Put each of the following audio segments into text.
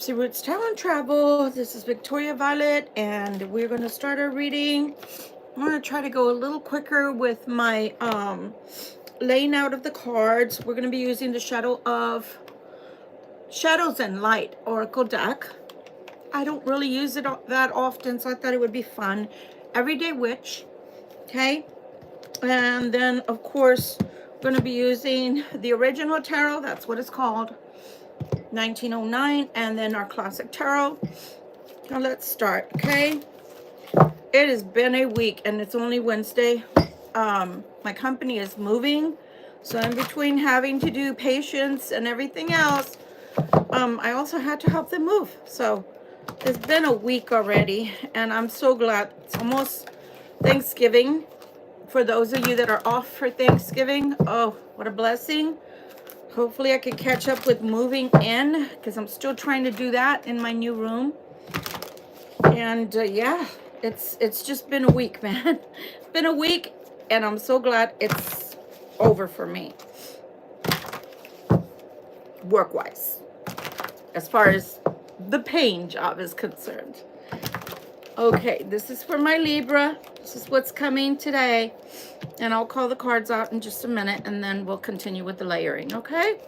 Gypsy Roots Tarot and Travel. This is Victoria Violet, and we're going to start our reading. I'm going to try to go a little quicker with my laying out of the cards. We're going to be using the Shadows and Light Oracle deck. I don't really use it that often, so I thought it would be fun. Everyday Witch, okay? And then, of course, we're going to be using the original tarot. That's what it's called. 1909, and then our classic tarot. Now let's start, okay? It has been a week and it's only Wednesday. My company is moving, so in between having to do patients and everything else, I also had to help them move. So it's been a week already, and I'm so glad. It's almost Thanksgiving. For those of you that are off for Thanksgiving, oh, what a blessing. Hopefully I can catch up with moving in, because I'm still trying to do that in my new room. And yeah, it's just been a week, man. It's been a week, and I'm so glad it's over for me, work-wise, as far as the paying job is concerned. Okay, this is for my Libra. This is what's coming today. And I'll call the cards out in just a minute, and then we'll continue with the layering, okay?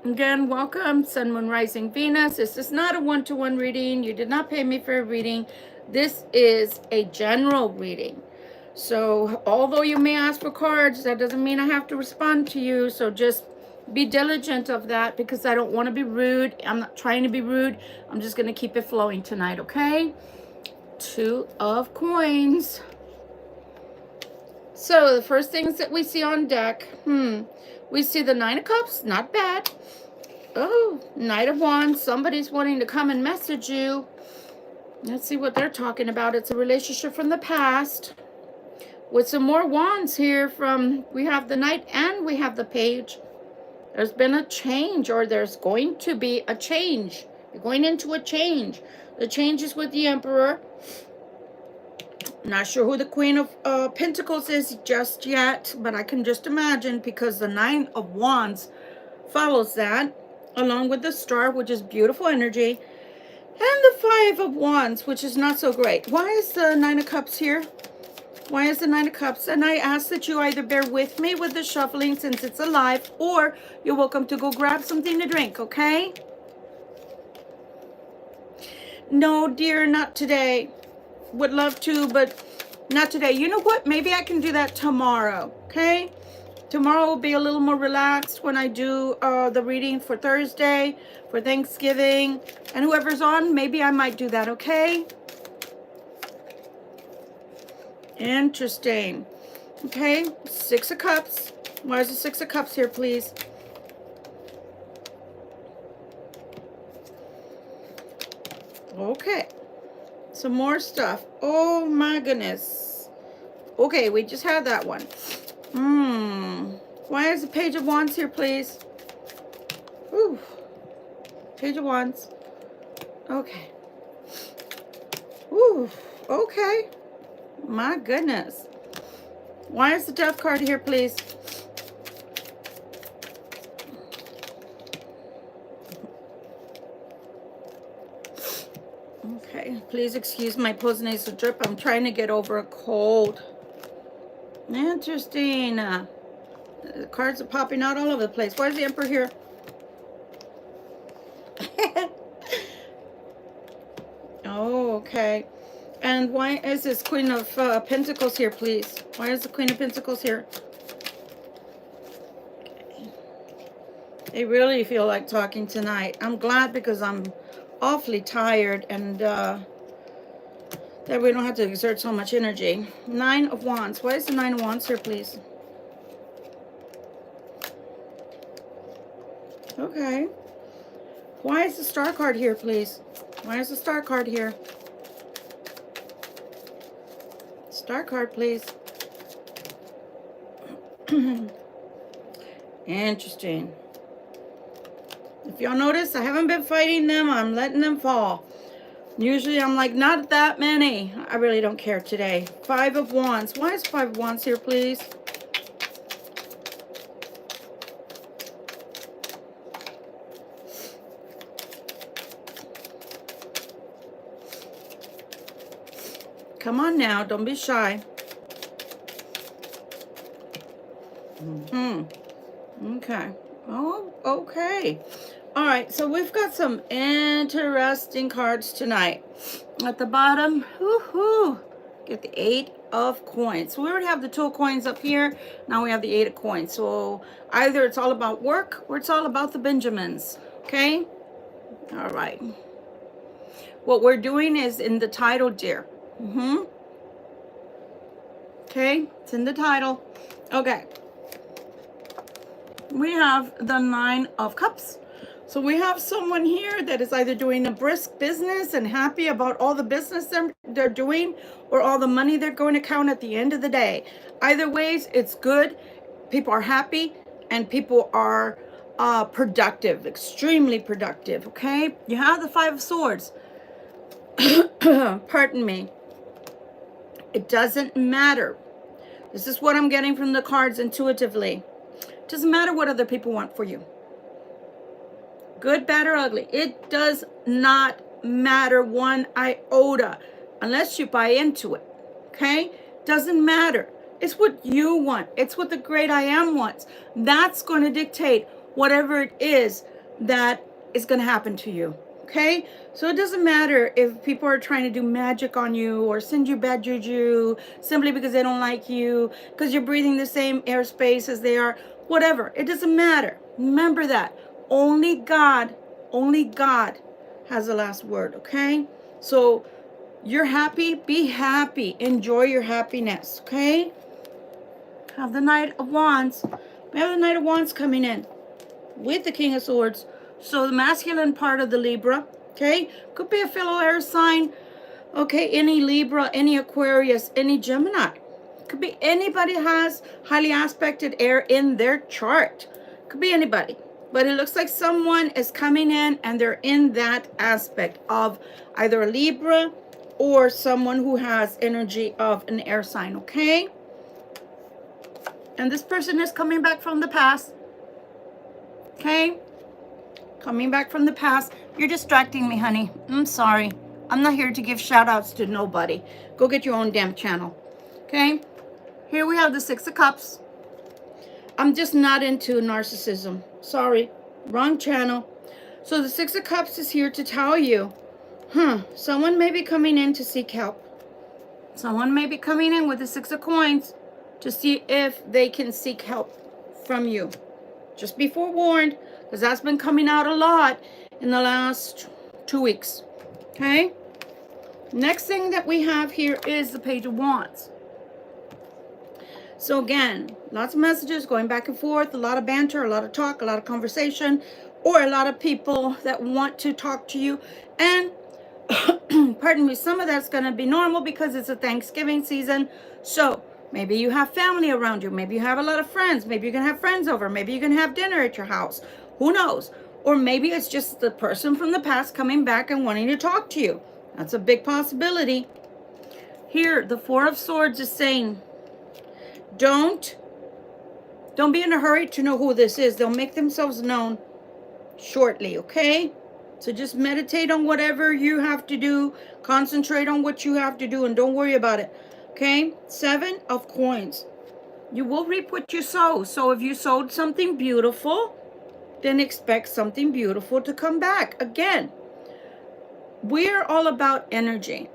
Again, welcome, Sun, Moon, Rising, Venus. This is not a one-to-one reading. You did not pay me for a reading. This is a general reading. So, although you may ask for cards, that doesn't mean I have to respond to you. So just be diligent of that, because I don't want to be rude. I'm not trying to be rude. I'm just going to keep it flowing tonight, okay? Two of Coins. So the first things that we see on deck, we see the Nine of Cups, not bad. Oh, Knight of Wands, somebody's wanting to come and message you. Let's see what they're talking about. It's a relationship from the past. With some more wands here we have the Knight and we have the Page. There's been a change, or there's going to be a change. You're going into a change. The change is with the Emperor. Not sure who the Queen of Pentacles is just yet, but I can just imagine, because the Nine of Wands follows that, along with the Star, which is beautiful energy, and the Five of Wands, which is not so great. Why is the Nine of Cups here? Why is the Nine of Cups? And I ask that you either bear with me with the shuffling, since it's alive, or you're welcome to go grab something to drink, okay? No, dear, not today. Would love to, but not today. You know what? Maybe I can do that tomorrow, okay? Tomorrow will be a little more relaxed when I do the reading for Thursday, for Thanksgiving, and whoever's on, maybe I might do that, okay? Interesting. Okay, Six of Cups. Why is the Six of Cups here, please? Okay. Some more stuff. Oh my goodness. Okay, we just had that one. Why is the Page of Wands here, please? Ooh. Page of Wands. Okay. Ooh. Okay. My goodness. Why is the Death card here, please? Okay, please excuse my post-nasal drip. I'm trying to get over a cold. Interesting. The cards are popping out all over the place. Why is the Emperor here? Oh, okay. And why is this Queen of Pentacles here, please? Why is the Queen of Pentacles here? Okay. They really feel like talking tonight. I'm glad, because I'm awfully tired, and that we don't have to exert so much energy. Nine of Wands. Why is the Nine of Wands here, please? Okay. Why is the Star card here, please? Why is the Star card here? Star card, please. Interesting. If y'all notice, I haven't been fighting them. I'm letting them fall. Usually I'm like, not that many. I really don't care today. Five of Wands. Why is Five of Wands here, please? Come on now, don't be shy. Okay. Oh, okay. All right, so we've got some interesting cards tonight. At the bottom, woohoo, get the 8 of coins. So we already have the 2 of coins up here. Now we have the 8 of coins. So either it's all about work or it's all about the Benjamins. Okay? All right. What we're doing is in the title, dear. Okay, it's in the title. Okay. We have the 9 of Cups. So we have someone here that is either doing a brisk business and happy about all the business they're doing, or all the money they're going to count at the end of the day. Either ways, it's good. People are happy and people are productive, extremely productive. Okay, you have the 5 of Swords. Pardon me. It doesn't matter. This is what I'm getting from the cards intuitively. It doesn't matter what other people want for you. Good, bad, or ugly. It does not matter one iota unless you buy into it. Okay? Doesn't matter. It's what you want. It's what the great I am wants. That's going to dictate whatever it is that is going to happen to you. Okay? So it doesn't matter if people are trying to do magic on you or send you bad juju simply because they don't like you, because you're breathing the same airspace as they are. Whatever. It doesn't matter. Remember that. Only God has the last word, okay? So you're happy, be happy. Enjoy your happiness, okay? Have the Knight of Wands. We have the Knight of Wands coming in with the King of Swords. So the masculine part of the Libra, okay? Could be a fellow air sign, okay? Any Libra, any Aquarius, any Gemini. Could be anybody has highly aspected air in their chart. Could be anybody. But it looks like someone is coming in and they're in that aspect of either a Libra or someone who has energy of an air sign, okay? And this person is coming back from the past, okay? Coming back from the past. You're distracting me, honey. I'm sorry. I'm not here to give shout outs to nobody. Go get your own damn channel, okay? Here we have the 6 of Cups. I'm just not into narcissism. Sorry, wrong channel. So the 6 of Cups is here to tell you, someone may be coming in to seek help. Someone may be coming in with the 6 of Coins to see if they can seek help from you. Just be forewarned, because that's been coming out a lot in the last 2 weeks. Okay? Next thing that we have here is the Page of Wands. So again, lots of messages going back and forth, a lot of banter, a lot of talk, a lot of conversation, or a lot of people that want to talk to you. And, pardon me, some of that's going to be normal because it's a Thanksgiving season. So maybe you have family around you. Maybe you have a lot of friends. Maybe you're going to have friends over. Maybe you're going to have dinner at your house. Who knows? Or maybe it's just the person from the past coming back and wanting to talk to you. That's a big possibility. Here, the 4 of Swords is saying, don't be in a hurry to know who this is. They'll make themselves known shortly, okay? So just meditate on whatever you have to do. Concentrate on what you have to do and don't worry about it, okay? 7 of Coins. You will reap what you sow. So if you sowed something beautiful, then expect something beautiful to come back. Again, we're all about energy.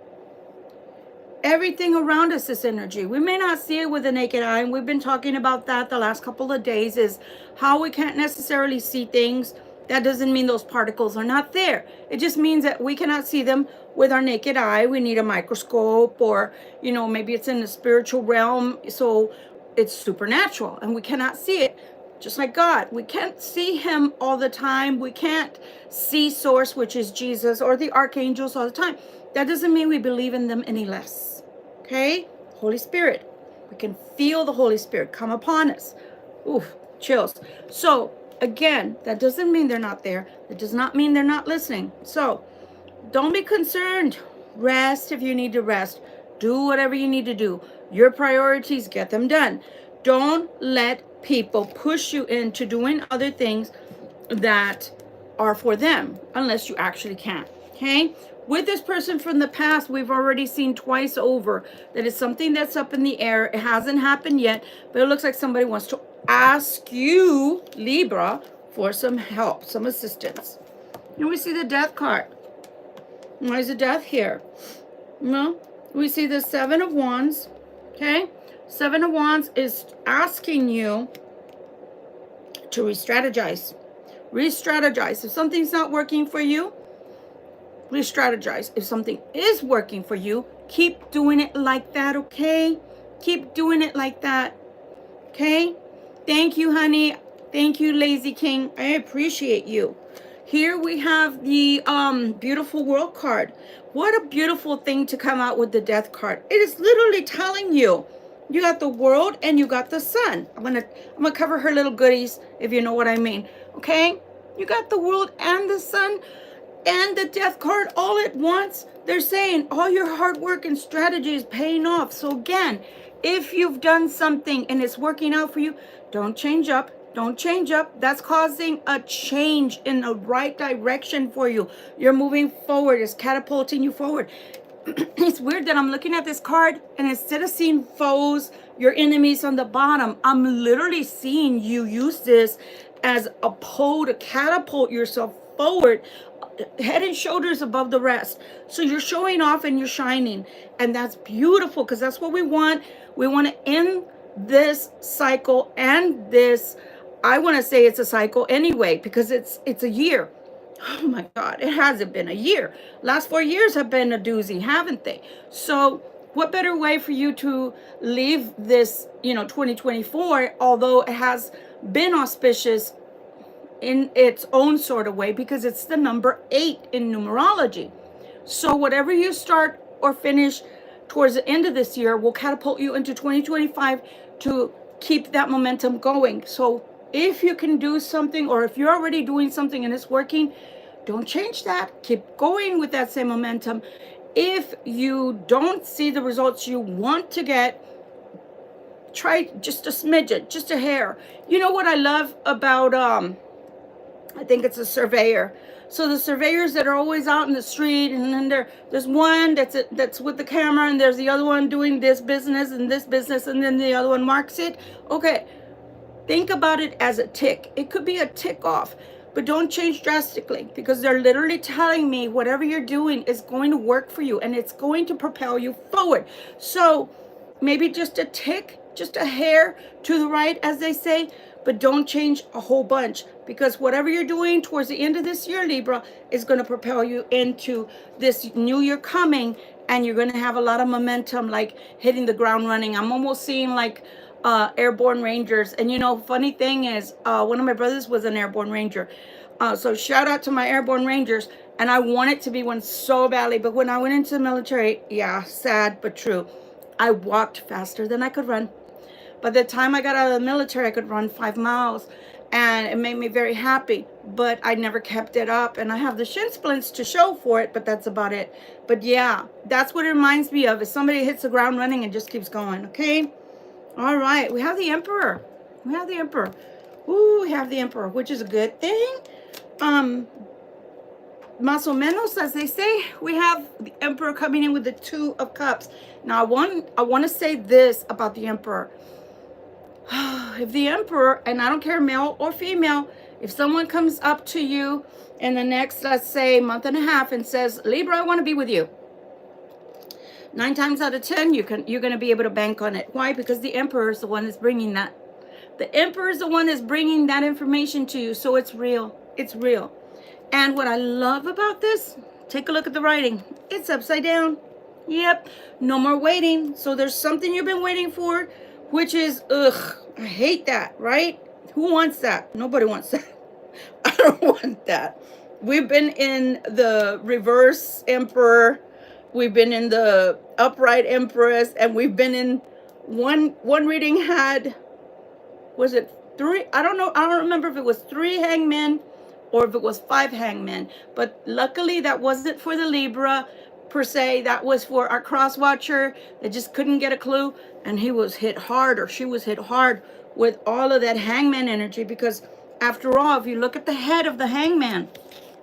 Everything around us is energy. We may not see it with the naked eye, and we've been talking about that the last couple of days, is how we can't necessarily see things. That doesn't mean those particles are not there. It just means that we cannot see them with our naked eye. We need a microscope, or, you know, maybe it's in the spiritual realm, so it's supernatural, and we cannot see it. Just like God, we can't see him all the time. We can't see source, which is Jesus, or the archangels all the time. That doesn't mean we believe in them any less. Okay? Holy Spirit. We can feel the Holy Spirit come upon us. Oof, chills. So, again, that doesn't mean they're not there. That does not mean they're not listening. So, don't be concerned. Rest if you need to rest. Do whatever you need to do. Your priorities, get them done. Don't let people push you into doing other things that are for them, unless you actually can. Okay? With this person from the past, we've already seen twice over that it's something that's up in the air. It hasn't happened yet, but it looks like somebody wants to ask you, Libra, for some help, some assistance. And we see the death card. Why is the death here? No, we see the Seven of Wands. Okay? Seven of Wands is asking you to re-strategize. Re-strategize. If something's not working for you, re-strategize. If something is working for you, keep doing it like that, okay? Keep doing it like that, okay? Thank you, honey. Thank you, Lazy King. I appreciate you. Here we have the beautiful world card. What a beautiful thing to come out with the death card. It is literally telling you, you got the world and you got the sun. I'm gonna cover her little goodies, if you know what I mean, okay? You got the world and the sun and the death card all at once. They're saying all your hard work and strategy is paying off. So again, if you've done something and it's working out for you, don't change up. Don't change up. That's causing a change in the right direction for you. You're moving forward. It's catapulting you forward. It's weird that I'm looking at this card and instead of seeing foes, your enemies on the bottom, I'm literally seeing you use this as a pole to catapult yourself forward, head and shoulders above the rest. So you're showing off and you're shining, and that's beautiful because that's what we want. We want to end this cycle, and this, I want to say it's a cycle anyway, because it's a year. Oh my God, it hasn't been a year. Last 4 years have been a doozy, haven't they? So what better way for you to leave this, 2024, although it has been auspicious in its own sort of way, because it's the number 8 in numerology. So whatever you start or finish towards the end of this year will catapult you into 2025 to keep that momentum going. So if you can do something, or if you're already doing something and it's working, don't change that. Keep going with that same momentum. If you don't see the results you want to get, try just a smidgen, just a hair. You know what I love about, I think it's a surveyor. So the surveyors that are always out in the street, and then there's one that's with the camera, and there's the other one doing this business, and then the other one marks it. Okay, think about it as a tick. It could be a tick off, but don't change drastically, because they're literally telling me whatever you're doing is going to work for you and it's going to propel you forward. So maybe just a tick, just a hair to the right, as they say, but don't change a whole bunch, because whatever you're doing towards the end of this year, Libra, is going to propel you into this new year coming, and you're going to have a lot of momentum, like hitting the ground running. I'm almost seeing like airborne rangers. And funny thing is, one of my brothers was an airborne ranger. So shout out to my airborne rangers. And I wanted to be one so badly, but when I went into the military, yeah, sad but true, I walked faster than I could run. By the time I got out of the military, I could run 5 miles, and it made me very happy, but I never kept it up, and I have the shin splints to show for it, but that's about it. But yeah, that's what it reminds me of, is somebody hits the ground running and just keeps going, okay? All right, we have the Emperor. We have the Emperor. Ooh, we have the Emperor, which is a good thing. Más o menos, as they say, we have the Emperor coming in with the 2 of Cups. Now, I want to say this about the Emperor. If the Emperor, and I don't care male or female, if someone comes up to you in the next, let's say, month and a half and says, Libra, I want to be with you, 9 times out of 10, you're going to be able to bank on it. Why? Because the Emperor is the one that's bringing that. The Emperor is the one that's bringing that information to you. So it's real. It's real. And what I love about this, take a look at the writing. It's upside down. Yep. No more waiting. So there's something you've been waiting for, which is, ugh, I hate that, right? Who wants that? Nobody wants that. I don't want that. We've been in the reverse Emperor. We've been in the upright Empress, and we've been in one reading had, was it 3? I don't know. I don't remember if it was 3 hangmen or if it was 5 hangmen. But luckily that wasn't for the Libra per se. That was for our cross watcher that just couldn't get a clue. And he was hit hard, or she was hit hard with all of that hangman energy. Because after all, if you look at the head of the hangman,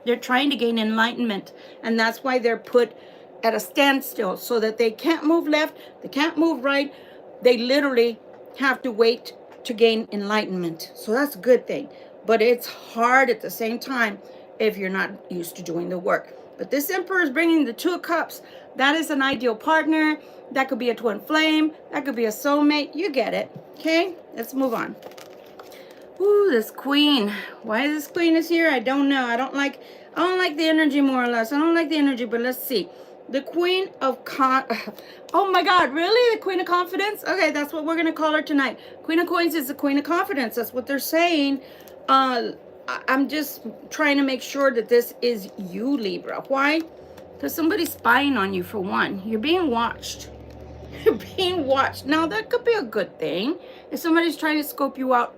They're trying to gain enlightenment, and that's why they're put at a standstill, so that they can't move left, they can't move right. They literally have to wait to gain enlightenment. So that's a good thing. But it's hard at the same time if you're not used to doing the work. But this Emperor is bringing the Two of Cups. That is an ideal partner. That could be a twin flame. That could be a soulmate. You get it. Okay, let's move on. Ooh, this Queen. Why this Queen is here, I don't know. I don't like the energy, more or less. I don't like the energy, but let's see. The Queen of Oh my God, really? The Queen of Confidence? Okay, that's what we're going to call her tonight. Queen of Coins is the Queen of Confidence. That's what they're saying. I'm just trying to make sure that this is you, Libra. Why? Because somebody's spying on you, for one. You're being watched. You're being watched. Now, that could be a good thing. If somebody's trying to scope you out,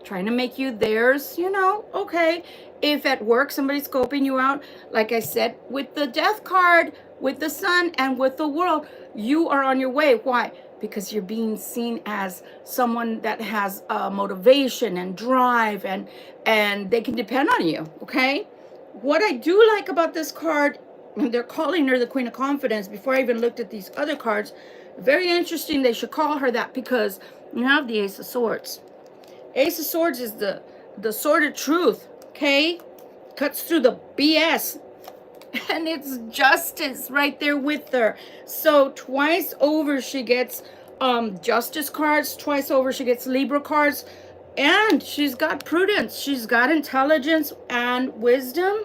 trying to make you theirs, you know, okay. If at work somebody's scoping you out, like I said, with the Death card, with the Sun, and with the World, you are on your way. Why? Because you're being seen as someone that has motivation and drive, and they can depend on you, okay? What I do like about this card, they're calling her the Queen of Confidence before I even looked at these other cards. Very interesting, they should call her that, because you have the Ace of Swords. Ace of Swords is the sword of truth, okay? Cuts through the BS. And it's justice right there with her. So twice over she gets justice cards. Twice over she gets Libra cards. And she's got prudence. She's got intelligence and wisdom.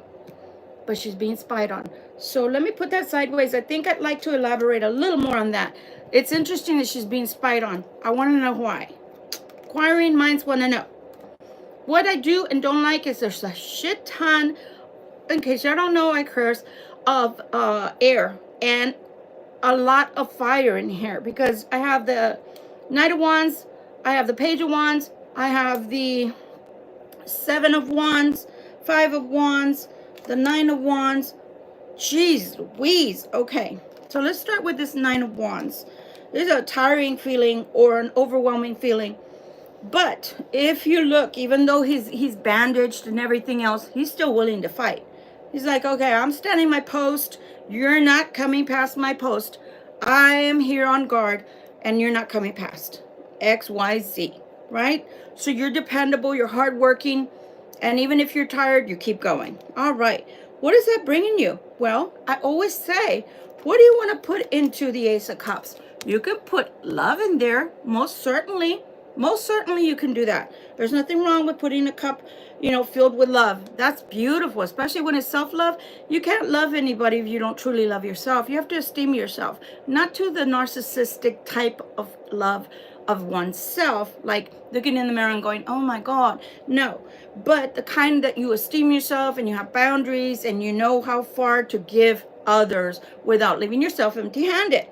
But she's being spied on. So let me put that sideways. I think I'd like to elaborate a little more on that. It's interesting that she's being spied on. I want to know why. Inquiring minds want to know. What I do and don't like is there's a shit ton, in case you don't know, I curse, of air and a lot of fire in here, because I have the Knight of Wands, I have the Page of Wands, I have the Seven of Wands, Five of Wands, the Nine of Wands. Jeez Louise. Okay, so let's start with this Nine of Wands. There's a tiring feeling or an overwhelming feeling. But if you look, even though he's bandaged and everything else, he's still willing to fight. He's like, okay, I'm standing my post. You're not coming past my post. I am here on guard, and you're not coming past X, Y, Z, right? So you're dependable, you're hardworking, and even if you're tired, you keep going. All right. What is that bringing you? Well, I always say, what do you want to put into the Ace of Cups? You can put love in there, most certainly. Most certainly you can do that. There's nothing wrong with putting a cup, you know, filled with love. That's beautiful, especially when it's self-love. You can't love anybody if you don't truly love yourself. You have to esteem yourself, not to the narcissistic type of love of oneself, like looking in the mirror and going, oh my God, no. But the kind that you esteem yourself and you have boundaries and you know how far to give others without leaving yourself empty-handed.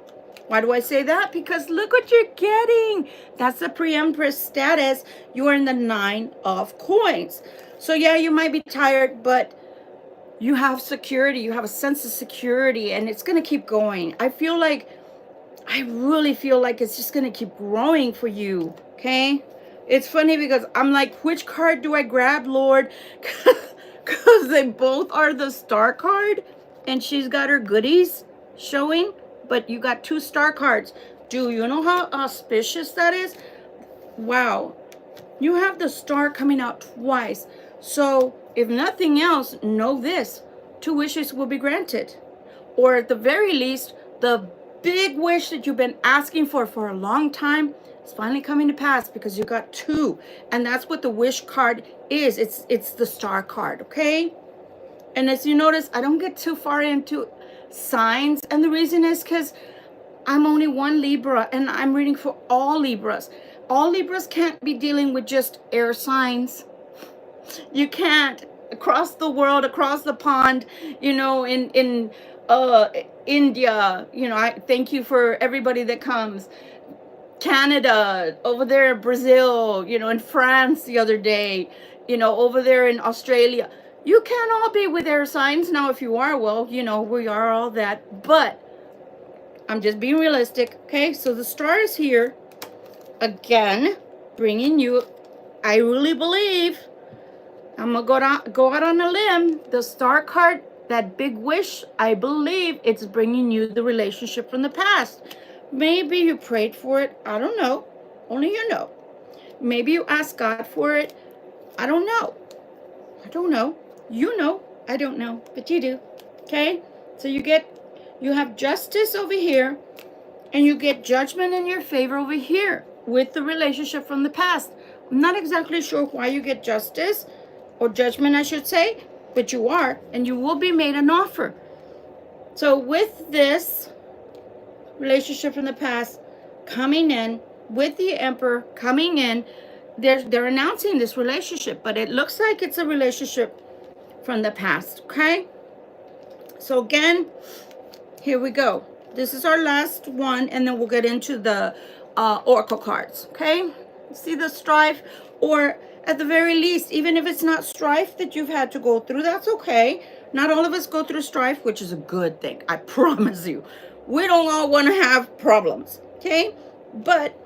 Why do I say that? Because look what you're getting. That's the pre-empress status. You are in the Nine of Coins. So yeah, you might be tired, but you have security. You have a sense of security, and it's going to keep going. I really feel like it's just going to keep growing for you, okay? It's funny because I'm like, which card do I grab, Lord? Because they both are the Star card, and she's got her goodies showing. But you got two Star cards. Do you know how auspicious that is? Wow. You have the Star coming out twice. So if nothing else, know this. 2 wishes will be granted. Or at the very least, the big wish that you've been asking for a long time is finally coming to pass, because you got 2. And that's what the wish card is. It's the Star card, okay? And as you notice, I don't get too far into signs, and the reason is because I'm only one Libra, and I'm reading for all Libras. All Libras can't be dealing with just air signs. You can't. Across the world, across the pond, you know, in India, you know, I thank you for everybody that comes. Canada, over there, Brazil, you know, in France the other day, you know, over there in Australia. You can't all be with air signs. Now, if you are, well, you know, we are all that. But I'm just being realistic, okay? So the Star is here, again, bringing you, I really believe, I'm going to go out on a limb. The Star card, that big wish, I believe it's bringing you the relationship from the past. Maybe you prayed for it. I don't know. Only you know. Maybe you asked God for it. I don't know. I don't know. You know. I don't know. But you do. Okay? So you have justice over here, and you get judgment in your favor over here with the relationship from the past. I'm not exactly sure why you get justice, or judgment, I should say, but you are, and you will be made an offer. So with this relationship from the past coming in, with the Emperor coming in, they're announcing this relationship, but it looks like it's a relationship from the past, okay? So again, here we go. This is our last one, and then we'll get into the oracle cards, okay? See the strife, or at the very least, even if it's not strife that you've had to go through, that's okay. Not all of us go through strife, which is a good thing. I promise you. We don't all want to have problems, okay? But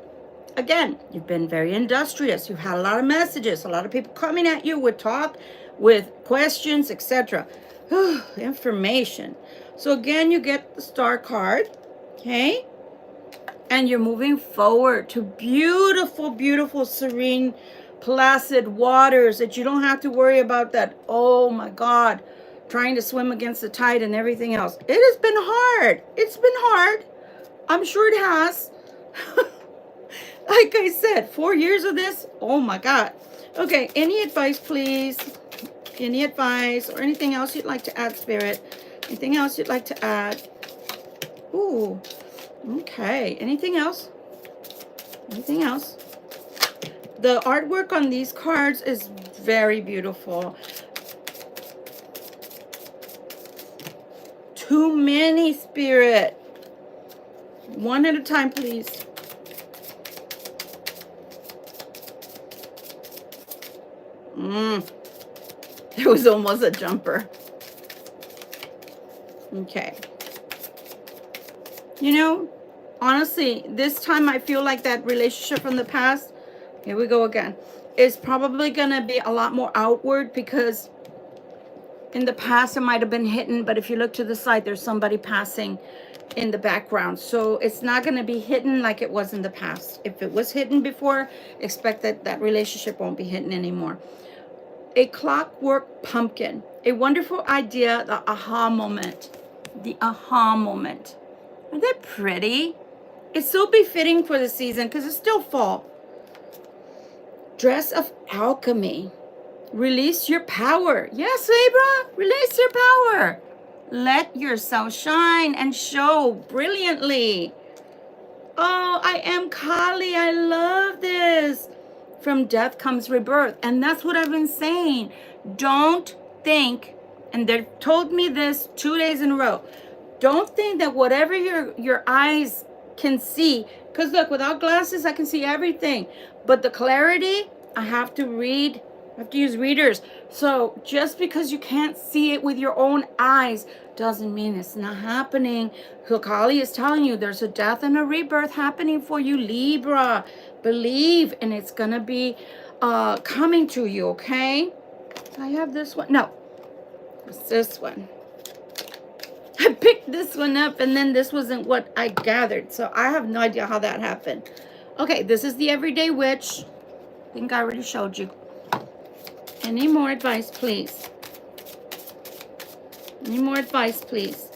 again, you've been very industrious. You've had a lot of messages, a lot of people coming at you with talk, with questions, etc. Information. So again, you get the Star card, okay? And you're moving forward to beautiful, beautiful, serene, placid waters that you don't have to worry about that, oh my God, trying to swim against the tide and everything else. It has been hard. It's been hard. I'm sure it has. Like I said, 4 years of this, oh my God. Okay, any advice, please? Any advice or anything else you'd like to add, Spirit? Anything else you'd like to add? Ooh, okay. Anything else? Anything else? The artwork on these cards is very beautiful. Too many, Spirit. One at a time, please. It was almost a jumper. Okay. You know, honestly, this time I feel like that relationship from the past, here we go again, is probably going to be a lot more outward, because in the past it might have been hidden, but if you look to the side, there's somebody passing in the background. So it's not going to be hidden like it was in the past. If it was hidden before, expect that that relationship won't be hidden anymore. A clockwork pumpkin, a wonderful idea, the aha moment. The aha moment. Isn't that pretty? It's so befitting for the season because it's still fall. Dress of alchemy. Release your power. Yes, Libra, release your power. Let yourself shine and show brilliantly. Oh, I am Kali. I love this. From death comes rebirth. And that's what I've been saying. Don't think, and they've told me this 2 days in a row, don't think that whatever your eyes can see, because look, without glasses, I can see everything. But the clarity, I have to read. I have to use readers. So just because you can't see it with your own eyes doesn't mean it's not happening. Kali is telling you there's a death and a rebirth happening for you, Libra. Believe, and it's going to be coming to you, okay? I have this one. No, it's this one. I picked this one up, and then this wasn't what I gathered. So I have no idea how that happened. Okay, this is the Everyday Witch. I think I already showed you. Any more advice, please? Any more advice, please?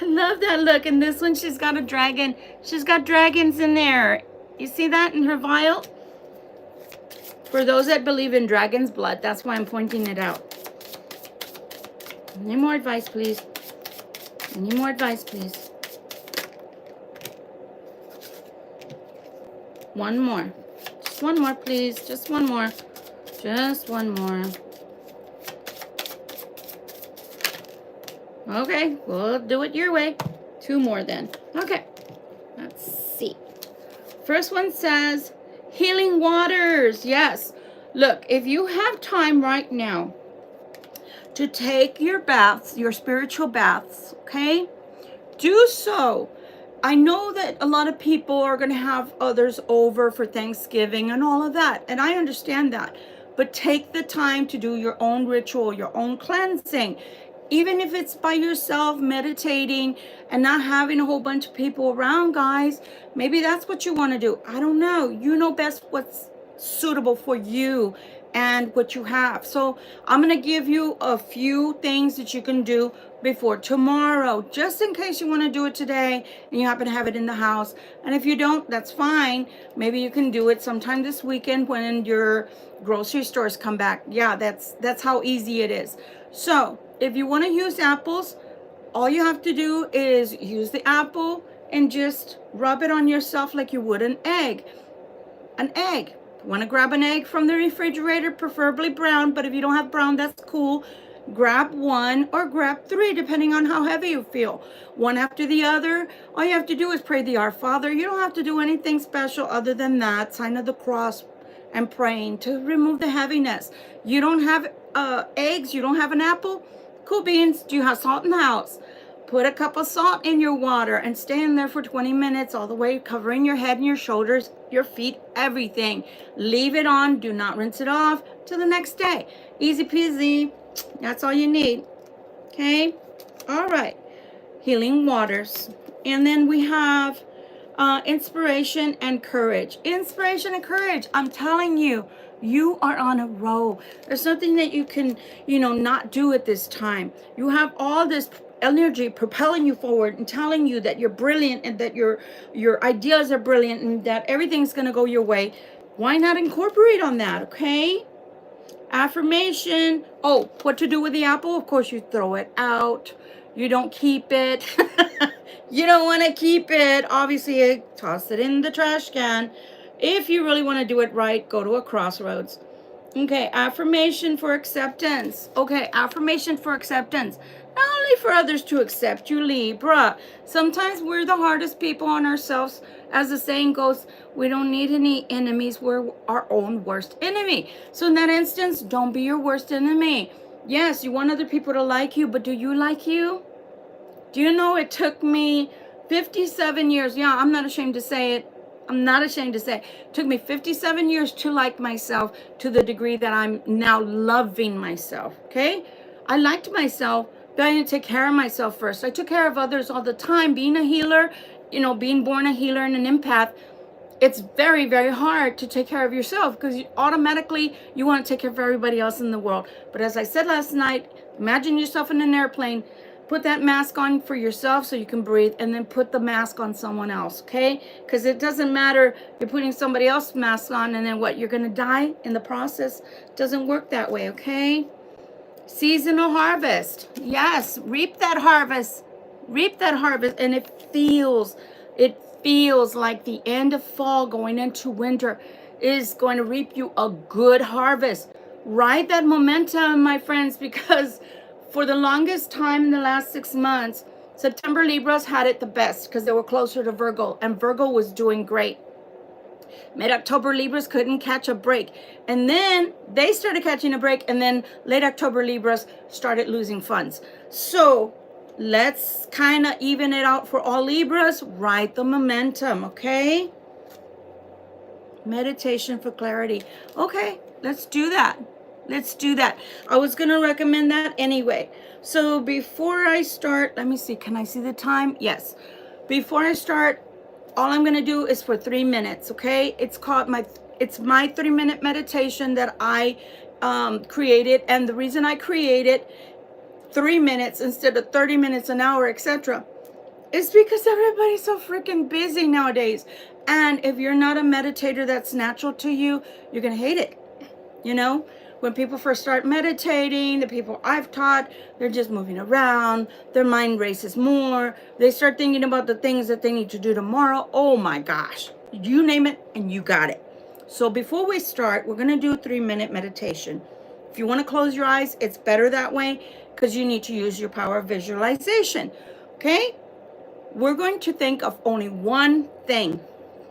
I love that look. And this one, she's got a dragon. She's got dragons in there. You see that in her vial? For those that believe in dragon's blood, that's why I'm pointing it out. Any more advice, please? Any more advice, please? One more. Just one more, please. Just one more. Just one more. Okay, we'll do it your way. 2 more then. Okay, let's see. First one says, healing waters. Yes. Look, if you have time right now to take your baths, your spiritual baths, okay, do so. I know that a lot of people are going to have others over for Thanksgiving and all of that, and I understand that. but take the time to do your own ritual, your own cleansing. Even if it's by yourself meditating and not having a whole bunch of people around, guys, maybe that's what you want to do. I don't know. You know best what's suitable for you and what you have. So I'm going to give you a few things that you can do before tomorrow, just in case you want to do it today and you happen to have it in the house. And if you don't, that's fine. Maybe you can do it sometime this weekend when your grocery stores come back. Yeah, that's how easy it is. So if you want to use apples, all you have to do is use the apple and just rub it on yourself like you would an egg. An egg. Want to grab an egg from the refrigerator, preferably brown, but if you don't have brown, that's cool. Grab one or grab three, depending on how heavy you feel. One after the other. All you have to do is pray the Our Father. You don't have to do anything special other than that, sign of the cross and praying to remove the heaviness. You don't have eggs, you don't have an apple. Cool beans. Do you have salt in the house? Put a cup of salt in your water and stay in there for 20 minutes, all the way covering your head and your shoulders, your feet, everything. Leave it on. Do not rinse it off till the next day. Easy peasy. That's all you need. Okay. All right. Healing waters. And then we have inspiration and courage. Inspiration and courage. I'm telling you, you are on a roll. There's nothing that you can, not do at this time. You have all this energy propelling you forward and telling you that you're brilliant and that your ideas are brilliant and that everything's going to go your way. Why not incorporate on that? Okay. Affirmation. Oh, what to do with the apple? Of course, you throw it out. You don't keep it. You don't want to keep it. Obviously, toss it in the trash can. If you really want to do it right, go to a crossroads. Okay, affirmation for acceptance. Okay, affirmation for acceptance. Not only for others to accept you, Libra. Sometimes we're the hardest people on ourselves. As the saying goes, we don't need any enemies. We're our own worst enemy. So in that instance, don't be your worst enemy. Yes, you want other people to like you, but do you like you? Do you know it took me 57 years? Yeah, I'm not ashamed to say it. I'm not ashamed to say it took me 57 years to like myself to the degree that I'm now loving myself. Okay? I liked myself, but I didn't take care of myself first. I took care of others all the time. Being a healer, being born a healer and an empath, it's very, very hard to take care of yourself because automatically you want to take care of everybody else in the world. But as I said last night, imagine yourself in an airplane. Put that mask on for yourself so you can breathe, and then put the mask on someone else, okay? Because it doesn't matter, you're putting somebody else's mask on and then what, you're going to die in the process? It doesn't work that way, okay? Seasonal harvest. Yes, reap that harvest. Reap that harvest, and it feels like the end of fall going into winter is going to reap you a good harvest. Ride that momentum, my friends, because for the longest time in the last 6 months, September Libras had it the best because they were closer to Virgo, and Virgo was doing great. Mid-October Libras couldn't catch a break. And then they started catching a break, and then late October Libras started losing funds. So let's kind of even it out for all Libras. Ride the momentum, okay? Meditation for clarity. Okay, let's do that. Let's do that. I was going to recommend that anyway. So before I start, let me see. Can I see the time? Yes. Before I start, all I'm going to do is for 3 minutes, okay? It's my 3-minute meditation that I created. And the reason I created 3 minutes instead of 30 minutes, an hour, etc., is because everybody's so freaking busy nowadays. And if you're not a meditator that's natural to you, you're going to hate it, When people first start meditating, the people I've taught, they're just moving around. Their mind races more. They start thinking about the things that they need to do tomorrow. Oh my gosh. You name it and you got it. So before we start, we're going to do a 3-minute meditation. If you want to close your eyes, it's better that way because you need to use your power of visualization. Okay? We're going to think of only one thing.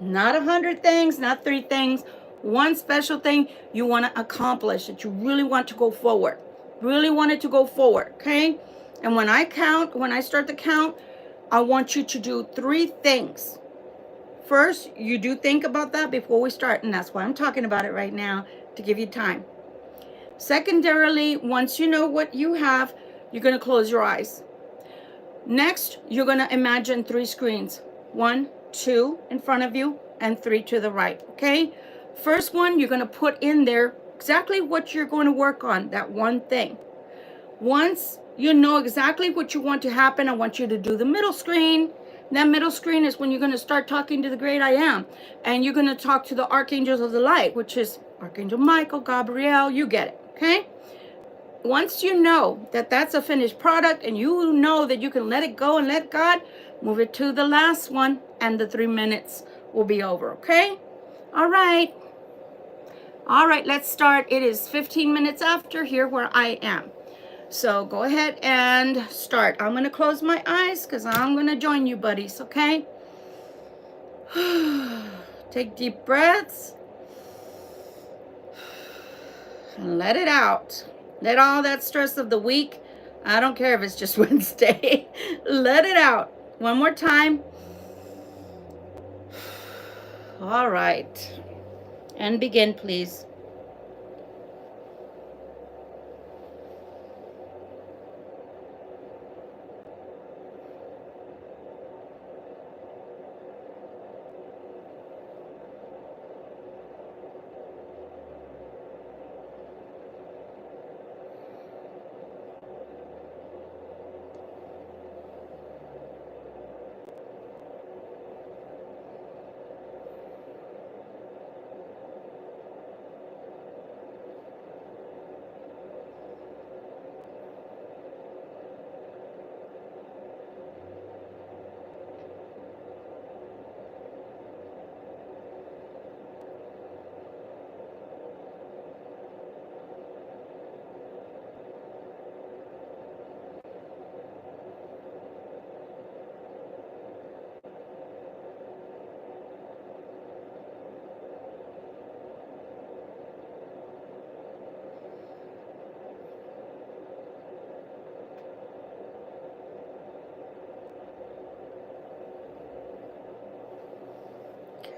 Not 100 things, not 3 things. One special thing you want to accomplish that you really want to go forward. Really want it to go forward, okay? And when I start the count, I want you to do 3 things. First, you do think about that before we start, and that's why I'm talking about it right now, to give you time. Secondarily, once you know what you have, you're going to close your eyes. Next, you're going to imagine 3 screens. 1, 2 in front of you, and 3 to the right, okay? First one, you're going to put in there exactly what you're going to work on, that one thing. Once you know exactly what you want to happen, I want you to do the middle screen. That middle screen is when you're going to start talking to the great I am. And you're going to talk to the archangels of the light, which is Archangel Michael, Gabriel, you get it, okay? Once you know that that's a finished product and you know that you can let it go and let God, move it to the last one and the 3 minutes will be over, okay? All right. All right, let's start. It is 15 minutes after here where I am. So go ahead and start. I'm going to close my eyes because I'm going to join you, buddies, okay? Take deep breaths and let it out. Let all that stress of the week, I don't care if it's just Wednesday, let it out. One more time. All right. And begin, please.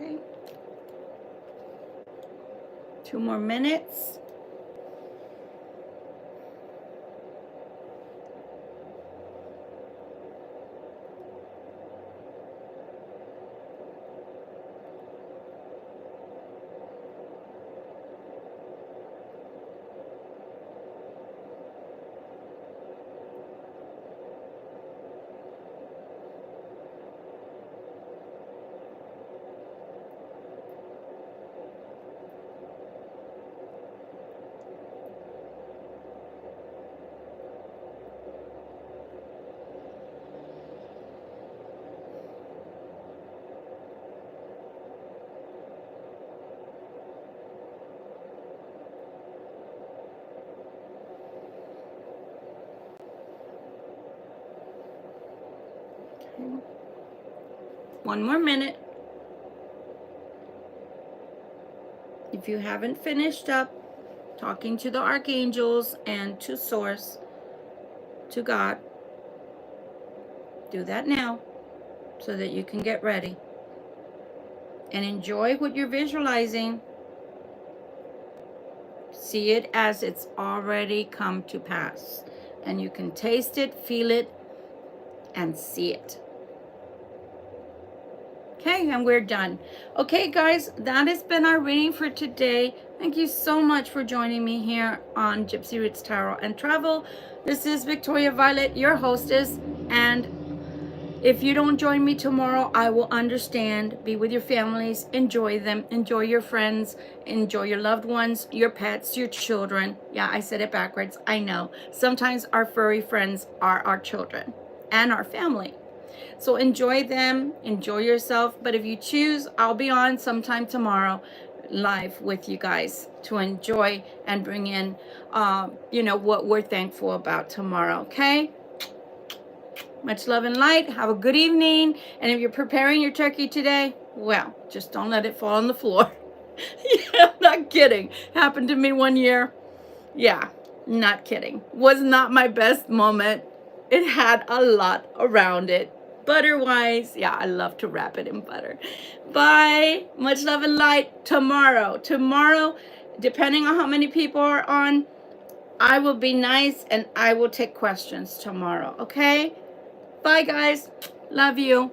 Okay. 2 more minutes. Okay. 1 more minute. If you haven't finished up talking to the archangels and to Source, to God, do that now so that you can get ready. And enjoy what you're visualizing. See it as it's already come to pass. And you can taste it, feel it, and see it. Okay, and we're done. Okay, guys, that has been our reading for today. Thank you so much for joining me here on Gypsy Roots Tarot and Travel. This is Victoria Violet, your hostess, and if you don't join me tomorrow, I will understand. Be with your families, enjoy them, enjoy your friends, enjoy your loved ones, your pets, your children. Yeah, I said it backwards, I know. Sometimes our furry friends are our children and our family. So enjoy them, enjoy yourself. But if you choose, I'll be on sometime tomorrow live with you guys to enjoy and bring in, what we're thankful about tomorrow, okay? Much love and light. Have a good evening. And if you're preparing your turkey today, well, just don't let it fall on the floor. Yeah, I'm not kidding. Happened to me one year. Yeah, not kidding. Was not my best moment. It had a lot around it. Butter-wise, yeah, I love to wrap it in butter. Bye. Much love and light. Tomorrow, depending on how many people are on, I will be nice and I will take questions tomorrow, okay? Bye, guys. Love you.